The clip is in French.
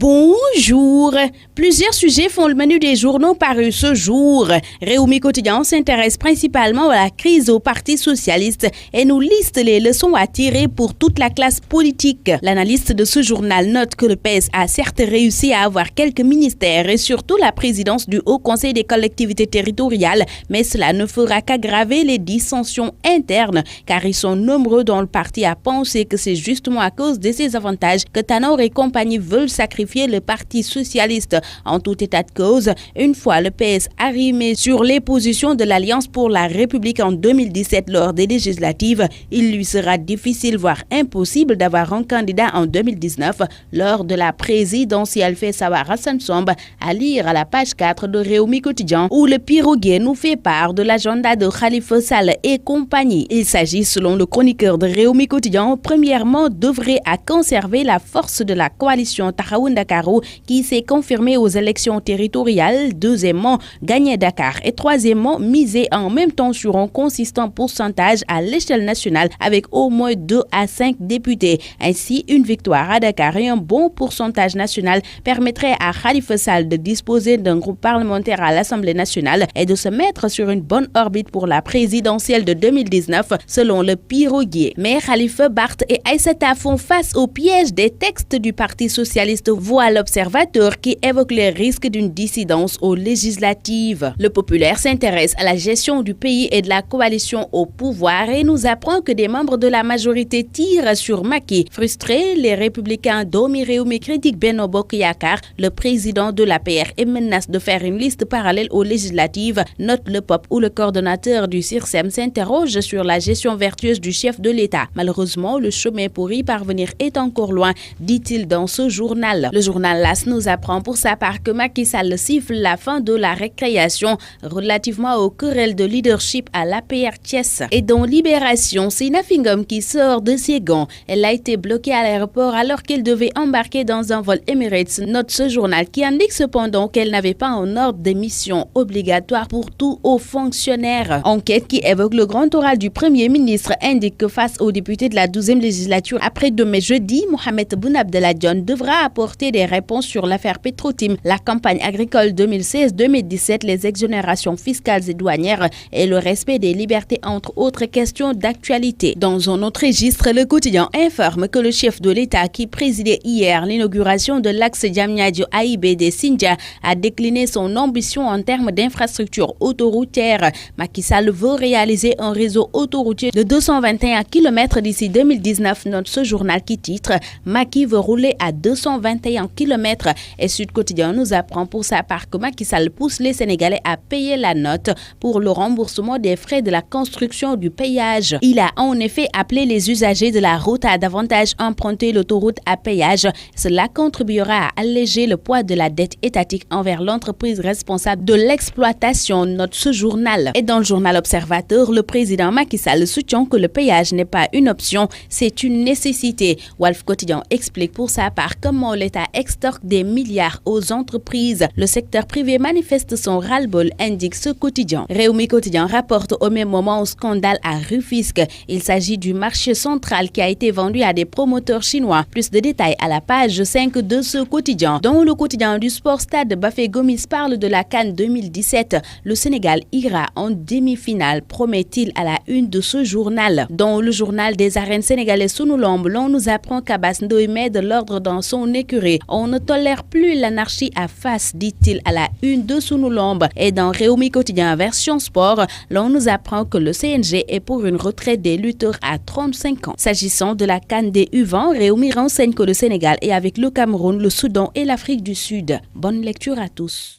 Bonjour. Plusieurs sujets font le menu des journaux parus ce jour. Réumi Quotidien s'intéresse principalement à la crise au Parti socialiste et nous liste les leçons à tirer pour toute la classe politique. L'analyste de ce journal note que le PS a certes réussi à avoir quelques ministères et surtout la présidence du Haut Conseil des collectivités territoriales, mais cela ne fera qu'aggraver les dissensions internes car ils sont nombreux dans le parti à penser que c'est justement à cause de ces avantages que Tanor et compagnie veulent sacrifier le Parti socialiste. En tout état de cause, une fois le PS arrimé sur les positions de l'Alliance pour la République en 2017 lors des législatives, il lui sera difficile voire impossible d'avoir un candidat en 2019 lors de la présidentielle, fait savoir Hassan Somb à lire à la page 4 de Réumi Quotidien où le piroguier nous fait part de l'agenda de Khalifa Sall et compagnie. Il s'agit selon le chroniqueur de Réumi Quotidien premièrement d'œuvrer à conserver la force de la coalition Taxawu Ndakaaru qui s'est confirmée aux élections territoriales, deuxièmement gagner Dakar et troisièmement miser en même temps sur un consistant pourcentage à l'échelle nationale avec au moins 2 à 5 députés. Ainsi, une victoire à Dakar et un bon pourcentage national permettrait à Khalifa Sall de disposer d'un groupe parlementaire à l'Assemblée nationale et de se mettre sur une bonne orbite pour la présidentielle de 2019 selon le piroguier. Mais Khalifa, Barth et Aïssata font face au piège des textes du Parti socialiste, voit l'Observateur qui évoque les risques d'une dissidence aux législatives. Le Populaire s'intéresse à la gestion du pays et de la coalition au pouvoir et nous apprend que des membres de la majorité tirent sur Macky. Frustrés, les républicains Doomi Réumi critiquent Benno Bokk Yaakaar, le président de l'APR, et menace de faire une liste parallèle aux législatives. Note le Pop où le coordonnateur du CIRSEM s'interroge sur la gestion vertueuse du chef de l'État. Malheureusement, le chemin pour y parvenir est encore loin, dit-il dans ce journal. Le journal LAS nous apprend pour sa part que Macky Sall siffle la fin de la récréation relativement aux querelles de leadership à l'APR Thiès. Et dans Libération, c'est Nafingom qui sort de ses gants. Elle a été bloquée à l'aéroport alors qu'elle devait embarquer dans un vol Emirates. Note ce journal qui indique cependant qu'elle n'avait pas un ordre de mission obligatoire pour tout haut fonctionnaire. Enquête qui évoque le grand oral du Premier ministre indique que face aux députés de la 12e législature après-demain jeudi, Mohamed Boun Abdallah Dionne devra apporter des réponses sur l'affaire Petro-Tim, la campagne agricole 2016-2017, les exonérations fiscales et douanières et le respect des libertés entre autres questions d'actualité. Dans un autre registre, le quotidien informe que le chef de l'État qui présidait hier l'inauguration de l'axe Diamniadio-AIBD Sindia a décliné son ambition en termes d'infrastructures autoroutières. Macky Sall veut réaliser un réseau autoroutier de 221 km d'ici 2019, note ce journal qui titre Macky veut rouler à 221 km et Sud Quotidien nous apprend pour sa part que Macky Sall pousse les Sénégalais à payer la note pour le remboursement des frais de la construction du péage. Il a en effet appelé les usagers de la route à davantage emprunter l'autoroute à péage. Cela contribuera à alléger le poids de la dette étatique envers l'entreprise responsable de l'exploitation, note ce journal. Et dans le journal Observateur, le président Macky Sall soutient que le péage n'est pas une option, c'est une nécessité. Walf Quotidien explique pour sa part comment l'État extorque des milliards aux entreprises. Le secteur privé manifeste son ras-le-bol, indique ce quotidien. Réumi Quotidien rapporte au même moment un scandale à Rufisque. Il s'agit du marché central qui a été vendu à des promoteurs chinois. Plus de détails à la page 5 de ce quotidien. Dans le quotidien du sport, Stade Bafé Gomis parle de la CAN 2017. Le Sénégal ira en demi-finale, promet-il à la une de ce journal. Dans le journal des arènes sénégalaises Sunu Lamb, l'on nous apprend qu'Abbas Ndoye met de l'ordre dans son écurie. On ne tolère plus l'anarchie à face, dit-il à la une de Sunu Lamb. Et dans Réumi Quotidien version sport, l'on nous apprend que le CNG est pour une retraite des lutteurs à 35 ans. S'agissant de la CAN des U20, Réumi renseigne que le Sénégal est avec le Cameroun, le Soudan et l'Afrique du Sud. Bonne lecture à tous.